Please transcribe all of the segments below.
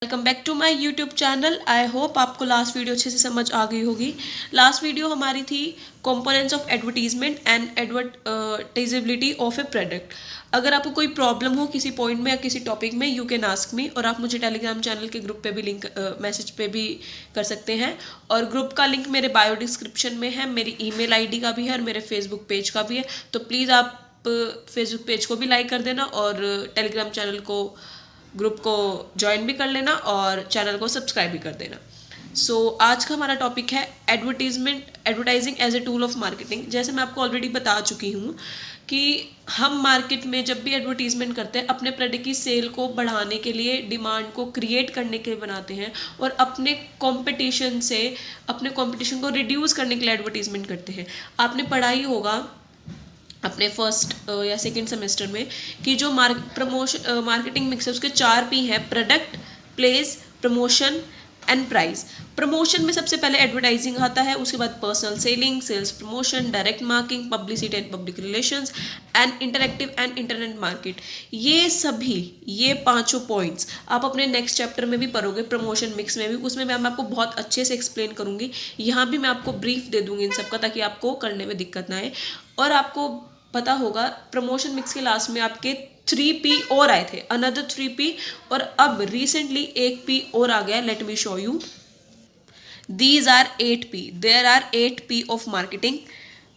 Welcome back to my YouTube channel. I hope आपको last video अच्छे से समझ आ गई होगी। लास्ट वीडियो हमारी थी components of advertisement and advertisability of a product. अगर आपको कोई प्रॉब्लम हो किसी पॉइंट में या किसी टॉपिक में, यू कैन आस्क मी, और आप मुझे टेलीग्राम चैनल के ग्रुप पे भी लिंक मैसेज पे भी कर सकते हैं। और ग्रुप का लिंक मेरे बायो डिस्क्रिप्शन में है, मेरी ईमेल आईडी का भी है और मेरे फेसबुक पेज का भी है। तो प्लीज़ आप फेसबुक पेज को भी लाइक कर देना और टेलीग्राम चैनल को, ग्रुप को ज्वाइन भी कर लेना और चैनल को सब्सक्राइब भी कर देना। आज का हमारा टॉपिक है advertising as a tool of marketing. जैसे मैं आपको ऑलरेडी बता चुकी हूँ कि हम मार्केट में जब भी एडवर्टीजमेंट करते हैं अपने प्रोडक्ट की सेल को बढ़ाने के लिए, डिमांड को क्रिएट करने के लिए बनाते हैं और अपने कंपटीशन को रिड्यूस करने के लिए एडवर्टीजमेंट करते हैं। आपने पढ़ा ही होगा अपने फर्स्ट या सेकंड सेमेस्टर में कि जो मार्केटिंग मिक्स है उसके 4 P है: product, place, promotion and price. Promotion में सबसे पहले एडवर्टाइजिंग आता है, उसके बाद personal selling, sales promotion, direct marketing, publicity and public relations and interactive and internet market. ये 5 पॉइंट्स आप अपने नेक्स्ट चैप्टर में भी पढ़ोगे, प्रमोशन मिक्स में भी। उसमें मैं आपको बहुत अच्छे से एक्सप्लेन करूंगी। यहाँ भी मैं आपको ब्रीफ दे दूंगी इन सबका, ताकि आपको करने में दिक्कत ना आए। और आपको पता होगा प्रमोशन मिक्स के लास्ट में आपके 3P और आए थे, अनदर 3P, और अब रिसेंटली एक P और आ गया। Let me show you, these are 8P। There are 8P of marketing: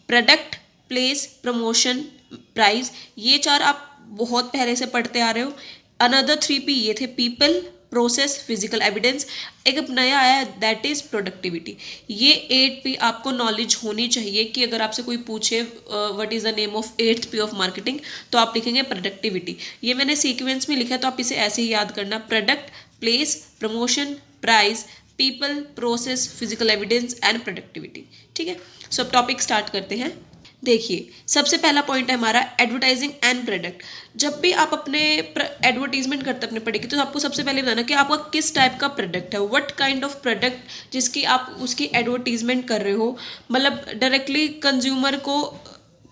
product, place, promotion, price. ये 4 आप बहुत पहले से पढ़ते आ रहे हो। अनदर 3P ये थे: पीपल, प्रोसेस, फिजिकल एविडेंस। एक अब नया आया है, दैट इज प्रोडक्टिविटी। ये 8P आपको नॉलेज होनी चाहिए कि अगर आपसे कोई पूछे what is the name of 8th P of marketing, तो आप लिखेंगे प्रोडक्टिविटी। ये मैंने सीक्वेंस में लिखा है, तो आप इसे ऐसे ही याद करना: product, place, promotion, price, people, process, physical evidence and productivity. ठीक है, अब टॉपिक स्टार्ट करते हैं। देखिए, सबसे पहला पॉइंट है हमारा एडवर्टाइजिंग एंड प्रोडक्ट। जब भी आप अपने एडवर्टीजमेंट करते हैं अपने प्रोडक्ट की, तो आपको सबसे पहले बताना कि आपका किस टाइप का प्रोडक्ट है, व्हाट काइंड ऑफ प्रोडक्ट जिसकी आप उसकी एडवर्टीजमेंट कर रहे हो। मतलब डायरेक्टली कंज्यूमर को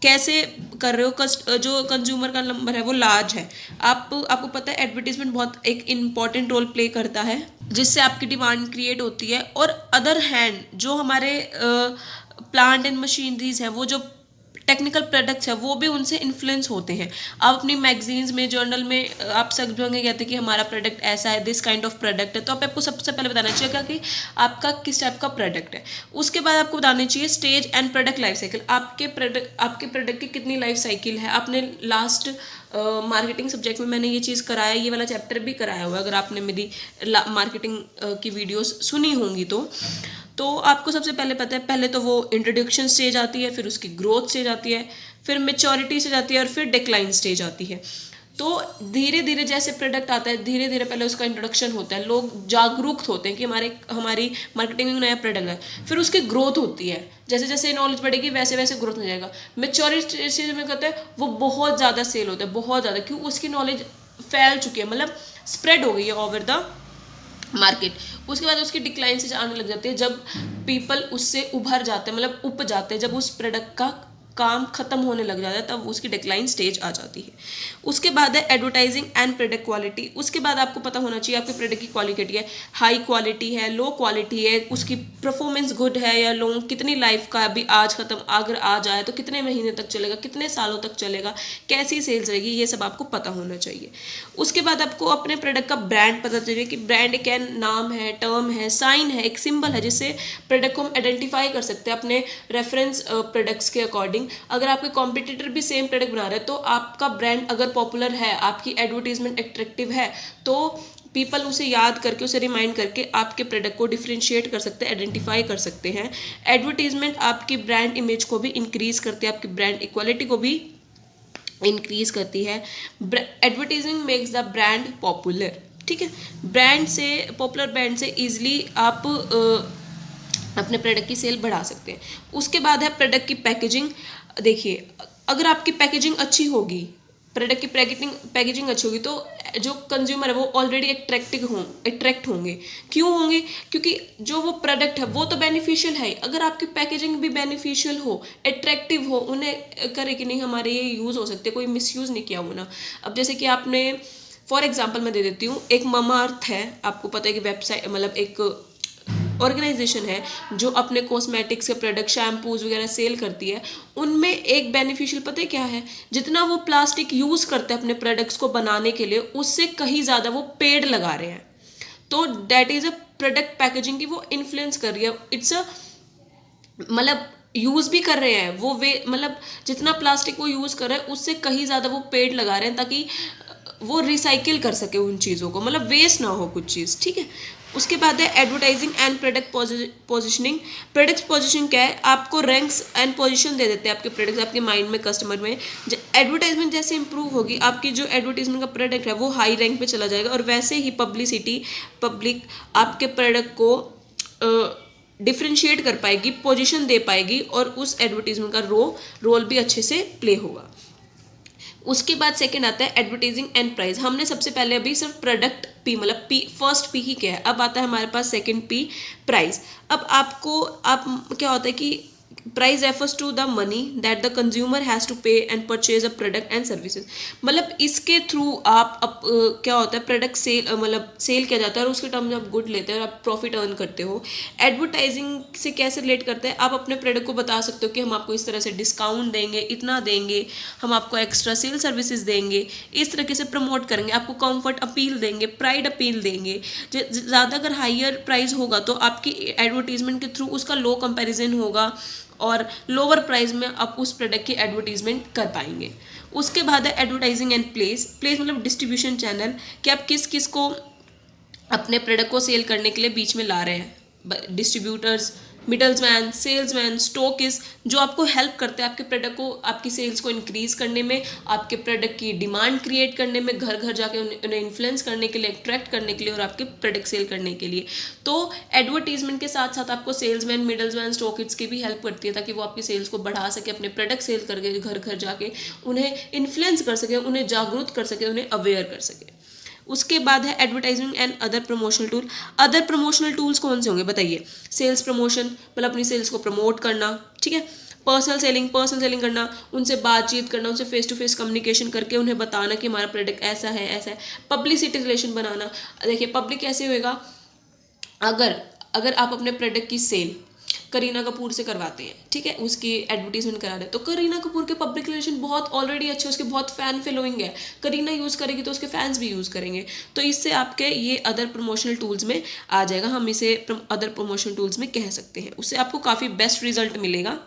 कैसे कर रहे हो। जो कंज्यूमर का नंबर है वो लार्ज है। आपको पता है एडवर्टीजमेंट बहुत एक इम्पॉर्टेंट रोल प्ले करता है, जिससे आपकी डिमांड क्रिएट होती है। और अदर हैंड जो हमारे प्लांट एंड मशीनरीज हैं, वो जो टेक्निकल प्रोडक्ट्स है, वो भी उनसे इन्फ्लुएंस होते हैं। आप अपनी मैगजीन्स में, जर्नल में आप सब होंगे कहते हैं कि हमारा प्रोडक्ट ऐसा है, दिस काइंड ऑफ प्रोडक्ट है। तो आपको सबसे पहले बताना चाहिए कि आपका किस टाइप का प्रोडक्ट है। उसके बाद आपको बताना चाहिए stage and product life cycle. आपके प्रोडक्ट की कितनी लाइफ साइकिल है। आपने लास्ट मार्केटिंग सब्जेक्ट में मैंने ये चीज़ कराया, ये वाला चैप्टर भी कराया हुआ है, अगर आपने मेरी मार्केटिंग की वीडियोस सुनी होंगी तो आपको सबसे पहले पता है, पहले तो वो इंट्रोडक्शन स्टेज आती है, फिर उसकी ग्रोथ स्टेज आती है, फिर मैच्योरिटी स्टेज आती है और फिर डिक्लाइन स्टेज आती है। तो धीरे धीरे जैसे प्रोडक्ट आता है, धीरे धीरे पहले उसका इंट्रोडक्शन होता है, लोग जागरूक होते हैं कि हमारी मार्केटिंग में नया प्रोडक्ट है। फिर उसकी ग्रोथ होती है, जैसे जैसे नॉलेज बढ़ेगी वैसे वैसे ग्रोथ हो जाएगा। मैच्योरिटी स्टेज में कहते हैं वो बहुत ज़्यादा सेल होता है, बहुत ज़्यादा, क्यों? उसकी नॉलेज फैल चुकी है, मतलब स्प्रेड हो गई है ओवर द मार्केट। उसके बाद उसकी डिक्लाइन से आने लग जाती है, जब पीपल उससे उभर जाते हैं, मतलब उप जाते हैं, जब उस प्रोडक्ट का काम खत्म होने लग जाता है, तब उसकी डिक्लाइन स्टेज आ जाती है। उसके बाद है एडवर्टाइजिंग एंड प्रोडक्ट क्वालिटी। उसके बाद आपको पता होना चाहिए आपके प्रोडक्ट की क्वालिटी है, हाई क्वालिटी है, लो क्वालिटी है, उसकी परफॉर्मेंस गुड है या लो, कितनी लाइफ का अभी आज खत्म, अगर आ जाए तो कितने महीने तक चलेगा, कितने सालों तक चलेगा, कैसी सेल्स रहेगी, ये सब आपको पता होना चाहिए। उसके बाद आपको अपने प्रोडक्ट का ब्रांड पता चाहिए कि ब्रांड एक नाम है, टर्म है, साइन है, एक सिंबल है, जिससे प्रोडक्ट को हम आइडेंटिफाई कर सकते हैं अपने रेफरेंस प्रोडक्ट्स के अकॉर्डिंग। अगर आपके कॉम्पिटिटर भी सेम प्रोडक्ट बना रहे हैं, तो आपका ब्रांड अगर पॉपुलर है, आपकी एडवर्टीजमेंट अट्रैक्टिव है, तो पीपल उसे याद करके, उसे रिमाइंड करके आपके प्रोडक्ट को डिफ्रेंशिएट कर सकते हैं, आइडेंटिफाई कर सकते हैं। एडवर्टीजमेंट आपकी ब्रांड इमेज को भी इंक्रीज करती है, आपकी ब्रांड इक्वालिटी को भी इंक्रीज करती है। Advertising makes the brand popular. ठीक है, ब्रांड से, पॉपुलर ब्रांड से इजिली आप अपने प्रोडक्ट की सेल बढ़ा सकते हैं। उसके बाद है प्रोडक्ट की पैकेजिंग। देखिए, अगर आपकी पैकेजिंग अच्छी होगी, प्रोडक्ट की पैकेजिंग अच्छी होगी, तो जो कंज्यूमर है वो ऑलरेडी अट्रैक्ट होंगे। क्यों होंगे? क्योंकि जो वो प्रोडक्ट है वो तो बेनिफिशियल है। अगर आपकी पैकेजिंग भी बेनिफिशियल हो, अट्रैक्टिव हो, उन्हें करे कि नहीं हमारे ये यूज़ हो सकते, कोई मिसयूज़ नहीं किया होना। अब जैसे कि आपने फॉर एग्जांपल मैं दे देती हूँ, एक ममा अर्थ है, आपको पता है कि वेबसाइट मतलब एक ऑर्गेनाइजेशन है जो अपने कॉस्मेटिक्स के प्रोडक्ट शैम्पूज वगैरह सेल करती है। उनमें एक बेनिफिशियल पता है क्या है, जितना वो प्लास्टिक यूज़ करते हैं अपने प्रोडक्ट्स को बनाने के लिए, उससे कहीं ज़्यादा वो पेड़ लगा रहे हैं। तो that is a product packaging की वो इन्फ्लुएंस कर रही है। इट्स अ मतलब यूज़ भी कर रहे हैं वो, वे मतलब जितना प्लास्टिक वो यूज़ कर रहे हैं उससे कहीं ज़्यादा वो पेड़ लगा रहे हैं, ताकि वो रिसाइकिल कर सके उन चीज़ों को, मतलब वेस्ट ना हो कुछ चीज़, ठीक है। उसके बाद है advertising and product positioning. Product positioning क्या है, आपको रैंक्स एंड पोजीशन दे देते हैं आपके प्रोडक्ट आपके माइंड में, कस्टमर में। एडवर्टाइजमेंट जैसे इंप्रूव होगी, आपकी जो एडवर्टाइजमेंट का प्रोडक्ट है वो हाई रैंक पे चला जाएगा, और वैसे ही पब्लिक आपके प्रोडक्ट को डिफ्रेंशिएट कर पाएगी, पोजीशन दे पाएगी, और उस एडवर्टीजमेंट का रोल भी अच्छे से प्ले होगा। उसके बाद सेकंड आता है एडवर्टाइजिंग एंड प्राइस। हमने सबसे पहले अभी सिर्फ प्रोडक्ट पी मतलब पी फर्स्ट पी ही क्या है, अब आता है हमारे पास सेकंड पी प्राइस। अब आप क्या होता है कि price refers to the money that the consumer has to pay and purchase a product and services. मतलब इसके थ्रू क्या होता है, प्रोडक्ट सेल मतलब सेल किया जाता है, और उसके टर्म में आप गुड लेते हैं और आप प्रॉफिट अर्न करते हो। एडवर्टाइजिंग से कैसे रिलेट करते हैं, आप अपने प्रोडक्ट को बता सकते हो कि हम आपको इस तरह से डिस्काउंट देंगे, इतना देंगे, हम आपको एक्स्ट्रा सेल सर्विसेज देंगे, इस तरीके से प्रमोट करेंगे, आपको कंफर्ट अपील देंगे, प्राइड अपील देंगे। ज़्यादा अगर हायर प्राइस होगा तो आपकी एडवर्टीजमेंट के थ्रू उसका लो कंपैरिजन होगा, और लोअर प्राइस में आप उस प्रोडक्ट की एडवर्टीजमेंट कर पाएंगे। उसके बाद है एडवर्टाइजिंग एंड प्लेस मतलब डिस्ट्रीब्यूशन चैनल, कि आप किस किस को अपने प्रोडक्ट को सेल करने के लिए बीच में ला रहे हैं। डिस्ट्रीब्यूटर्स, मिडल्समैन, सेल्समैन, स्टॉकिस्ट, जो आपको हेल्प करते हैं आपके प्रोडक्ट को, आपकी सेल्स को इंक्रीज करने में, आपके प्रोडक्ट की डिमांड क्रिएट करने में, घर घर जाके उन्हें इन्फ्लुएंस करने के लिए, अट्रैक्ट करने के लिए, और आपके प्रोडक्ट सेल करने के लिए। तो एडवर्टीजमेंट के साथ साथ आपको सेल्समैन, मिडल्समैन, स्टॉकिस्ट की भी हेल्प करती है, ताकि वो आपकी सेल्स को बढ़ा सके, अपने प्रोडक्ट सेल करके घर घर जाके उन्हें इन्फ्लुएंस कर सके, उन्हें जागरूक कर सके, उन्हें अवेयर कर सके। उसके बाद है advertising and other promotional tool. Other promotional tools कौन से होंगे बताइए, सेल्स प्रमोशन मतलब अपनी सेल्स को प्रमोट करना, ठीक है। पर्सनल सेलिंग करना, उनसे बातचीत करना, उनसे फेस टू फेस कम्युनिकेशन करके उन्हें बताना कि हमारा प्रोडक्ट ऐसा है। पब्लिसिटी रिलेशन बनाना, देखिए पब्लिक कैसे होएगा, अगर आप अपने प्रोडक्ट की सेल करीना कपूर से करवाते हैं, ठीक है, उसकी एडवर्टीजमेंट करा रहे हैं, तो करीना कपूर के पब्लिक रिलेशन बहुत ऑलरेडी अच्छे, उसके बहुत फैन फॉलोइंग है, करीना यूज़ करेगी तो उसके फैंस भी यूज़ करेंगे, तो इससे आपके ये अदर प्रमोशनल टूल्स में आ जाएगा, हम इसे अदर प्रमोशनल टूल्स में कह सकते हैं। उससे आपको काफ़ी बेस्ट रिजल्ट मिलेगा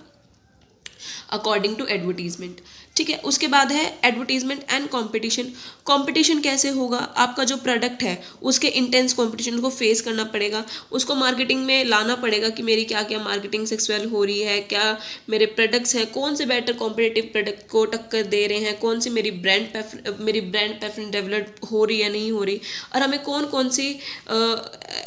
अकॉर्डिंग टू एडवर्टीजमेंट, ठीक है। उसके बाद है एडवर्टीजमेंट एंड कंपटीशन। कंपटीशन कैसे होगा, आपका जो प्रोडक्ट है उसके इंटेंस कंपटीशन को फेस करना पड़ेगा, उसको मार्केटिंग में लाना पड़ेगा कि मेरी क्या क्या मार्केटिंग सक्सेसफुल हो रही है, क्या मेरे प्रोडक्ट्स हैं, कौन से बेटर कॉम्पिटिटिव प्रोडक्ट को टक्कर दे रहे हैं, कौन सी मेरी ब्रांड प्रेफरेंस डेवलप हो रही है नहीं हो रही, और हमें कौन कौन सी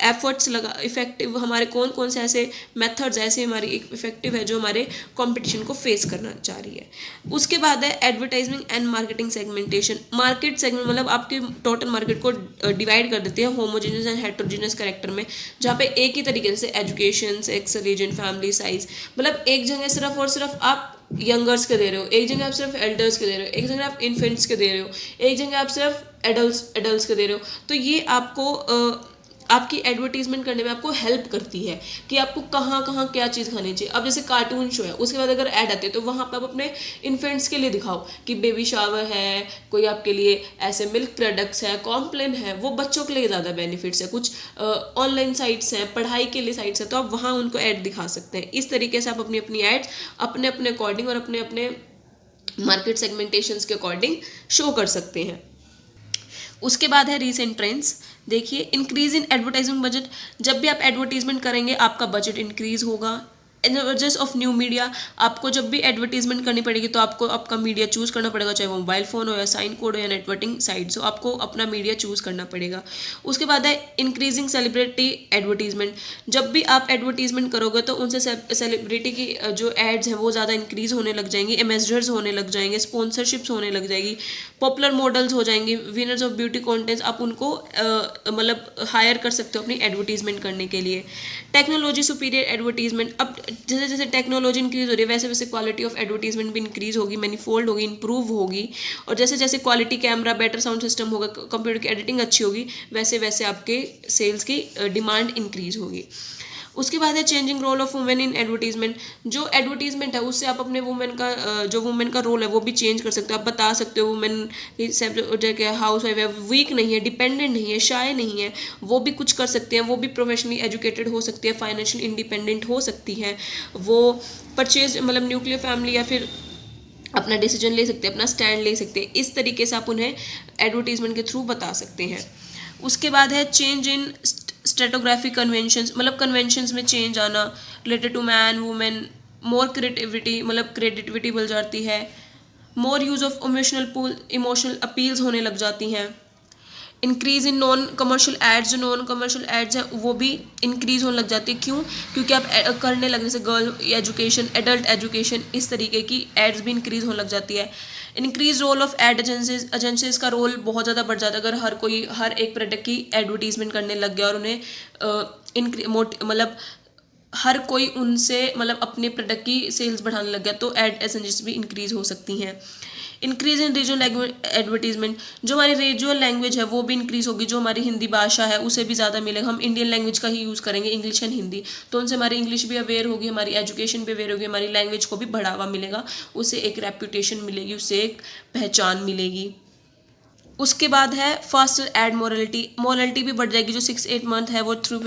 एफर्ट्स इफेक्टिव, हमारे कौन कौन से ऐसे मेथड्स ऐसे हमारी इफेक्टिव है जो हमारे कॉम्पिटिशन को फेस करना चाह रही है। उसके बाद है advertising and marketing segmentation. Market segment मतलब आपकी टोटल मार्केट को डिवाइड कर देती है होमोजेनियस एंड हेट्रोजेनियस कैरेक्टर में, जहाँ पे एक ही तरीके से education, sex, religion, family, size, मतलब एक जगह सिर्फ और सिर्फ आप यंगर्स के दे रहे हो, एक जगह आप सिर्फ एल्डर्स के दे रहे हो, एक जगह आप इन्फेंट्स के दे रहे हो, एक जगह आप सिर्फ एडल्ट्स के दे रहे हो। तो ये आपको आपकी एडवर्टीजमेंट करने में आपको हेल्प करती है कि आपको कहाँ कहाँ क्या चीज़ खानी चाहिए। अब जैसे कार्टून शो है, उसके बाद अगर ऐड आते हैं तो वहाँ पर आप अपने इन्फेंट्स के लिए दिखाओ कि बेबी शावर है, कोई आपके लिए ऐसे मिल्क प्रोडक्ट्स है, कॉम्प्लेन है, वो बच्चों के लिए ज़्यादा बेनिफिट्स है, कुछ ऑनलाइन साइट्स हैं, पढ़ाई के लिए साइट्स हैं, तो आप वहाँ उनको ऐड दिखा सकते हैं। इस तरीके से आप अपनी अपनी एड्स अपने अपने अकॉर्डिंग और अपने अपने मार्केट सेगमेंटेशंस के अकॉर्डिंग शो कर सकते हैं। उसके बाद है रीसेंट ट्रेंड्स। देखिए इंक्रीज इन एडवर्टाइजिंग बजट, जब भी आप एडवर्टीजमेंट करेंगे आपका बजट इंक्रीज होगा। एडवर्टाइज ऑफ न्यू मीडिया, आपको जब भी एडवर्टीजमेंट करनी पड़ेगी तो आपको आपका मीडिया चूज करना पड़ेगा, चाहे वो मोबाइल फ़ोन हो या साइन कोड हो या नेटवर्किंग साइट्स हो, आपको अपना मीडिया चूज करना पड़ेगा। उसके बाद है इंक्रीजिंग सेलिब्रिटी एडवर्टीजमेंट, जब भी आप एडवर्टीजमेंट करोगे तो उनसे सेलिब्रिटी की जो एड्स हैं वो ज़्यादा इंक्रीज होने लग जाएंगी, एम्बेसडर्स होने लग जाएंगे, स्पॉन्सरशिप्स होने लग जाएगी, पॉपुलर मॉडल्स हो जाएंगे, विनर्स ऑफ ब्यूटी कॉन्टेस्ट, आप उनको मतलब हायर कर सकते हो अपनी एडवर्टीजमेंट करने के लिए। टेक्नोलॉजी सुपीरियर एडवर्टीजमेंट, अब जैसे जैसे टेक्नोलॉजी इंक्रीज हो रही है वैसे वैसे क्वालिटी ऑफ एडवर्टीजमेंट भी इंक्रीज होगी, मैनीफोल्ड होगी, इंप्रूव होगी। और जैसे जैसे quality camera, better sound system होगा, कंप्यूटर की एडिटिंग अच्छी होगी, वैसे वैसे आपके सेल्स की डिमांड इंक्रीज होगी। उसके बाद है changing role of women in advertisement. जो एडवर्टीजमेंट है उससे आप अपने वुमेन का जो वुमेन का रोल है वो भी चेंज कर सकते हो। आप बता सकते हो वुमेन जो हाउस वाइफ है, वीक नहीं है, डिपेंडेंट नहीं है, शाय नहीं है, वो भी कुछ कर सकते हैं, वो भी प्रोफेशनली एजुकेटेड हो सकती है, फाइनेंशियल इंडिपेंडेंट हो सकती है, वो परचेज मतलब न्यूक्लियर फैमिली या फिर अपना डिसीजन ले सकते हैं, अपना स्टैंड ले सकते हैं। इस तरीके से आप उन्हें एडवर्टीजमेंट के थ्रू बता सकते हैं। उसके बाद है चेंज इन स्ट्रेटोग्राफिक कन्वेंशंस, मतलब कन्वेंशंस में चेंज आना related to man women, more creativity, मतलब क्रिएटिविटी बढ़ जाती है, more use of emotional appeals होने लग जाती हैं, increase in non commercial ads, जो नॉन कमर्शियल एड्स हैं वो भी इंक्रीज होने लग जाती है। क्यों? क्योंकि आप करने लगे, जैसे गर्ल एजुकेशन, एडल्ट एजुकेशन, इस तरीके की एड्स भी इंक्रीज होने लग जाती है। Increase role of ad agencies का रोल बहुत ज़्यादा बढ़ जाता है। अगर हर एक प्रोडक्ट की एडवर्टीजमेंट करने लग गया और उन्हें मतलब हर कोई उनसे मतलब अपने प्रोडक्ट की सेल्स बढ़ाने लग गया तो एड एजेंसीज भी इंक्रीज हो सकती हैं। इंक्रीज इन रीजनल लैंग्वेज एडवर्टीजमेंट, जो हमारी रीजनल लैंग्वेज है वो भी इंक्रीज होगी। जो हमारी हिंदी भाषा है उसे भी ज़्यादा मिलेगा। हम इंडियन लैंग्वेज का ही यूज़ करेंगे, इंग्लिश एंड हिंदी, तो उनसे हमारी इंग्लिश भी अवेयर होगी, हमारी एजुकेशन भी अवेयर होगी, हमारी लैंग्वेज को भी बढ़ावा मिलेगा, उसे एक रेपुटेशन मिलेगी, उसे एक पहचान मिलेगी। उसके बाद है फास्टर एड मोरलिटी भी बढ़ जाएगी। जो 6-8 मंथ है वो थ्रू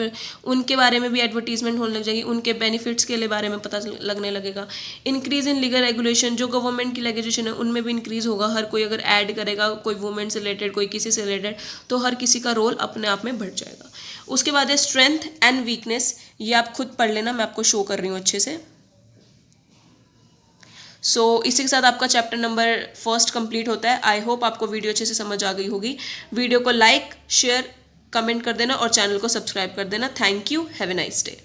उनके बारे में भी एडवर्टीजमेंट होने लग जाएगी, उनके बेनिफिट्स के लिए बारे में पता लगने लगेगा। इंक्रीज इन लीगल रेगुलेशन, जो गवर्नमेंट की लेजिस्लेशन है उनमें भी इंक्रीज होगा। हर कोई अगर ऐड करेगा, कोई वुमेन से रिलेटेड, कोई किसी से रिलेटेड, तो हर किसी का रोल अपने आप में बढ़ जाएगा। उसके बाद है स्ट्रेंथ एंड वीकनेस, ये आप खुद पढ़ लेना, मैं आपको शो कर रही हूँ अच्छे से। इसी के साथ आपका चैप्टर नंबर 1 कंप्लीट होता है। आई होप आपको वीडियो अच्छे से समझ आ गई होगी। वीडियो को लाइक, शेयर, कमेंट कर देना और चैनल को सब्सक्राइब कर देना। Thank you, have a nice day.